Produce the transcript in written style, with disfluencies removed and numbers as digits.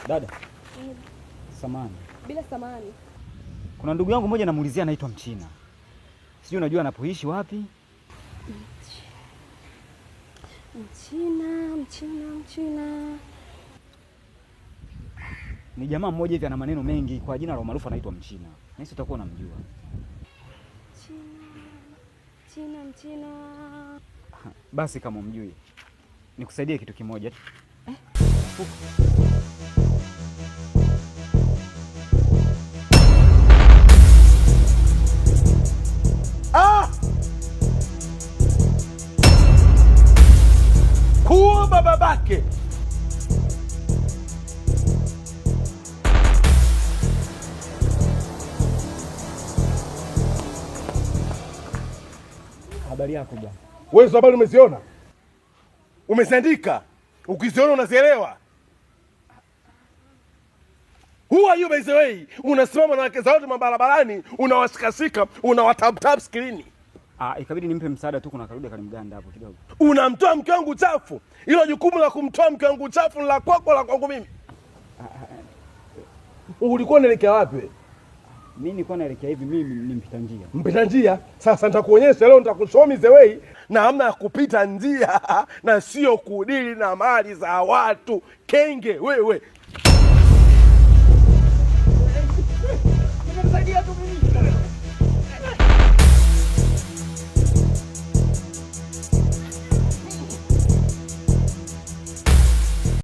Dada. Samani. Bila samani. Kuna ndugu yangu mmoja namuulizia anaitwa Mchina. Sijui unajua anapoishi wapi? Mchina. Ni jamaa mmoja hivi ana maneno mengi kwa jina la maarufu anaitwa Mchina. Nahisi utakuwa unamjua. Mchina. Basi kama umjui, nikusaidie kitu kimoja. Kuomba babake. Habari yako bwana? Wewe habari umeziona? Umeziandika? Ukiziona unazielewa? Who are you by the way? Unasimama na wake za watu mabarabarani, unawashikashika, unawatap screen. Ikabidi nimpe msaada tu, kuna karudia kalimganda hapo kidogo. Unamtoa mke wangu chafu. Hilo jukumu la kumtoa mke wangu chafu la kwako la kwangu mimi. Ulikuwa unaelekea wapi? Mimi nilikuwa naelekea hivi, mimi ni mpita njia. Mpita njia? Sasa nitakuonyesha leo, nitakushow the way na namna ya kupita njia na sio kudili na mali za watu. Kenge wewe. Nimemsaidia tu mimi.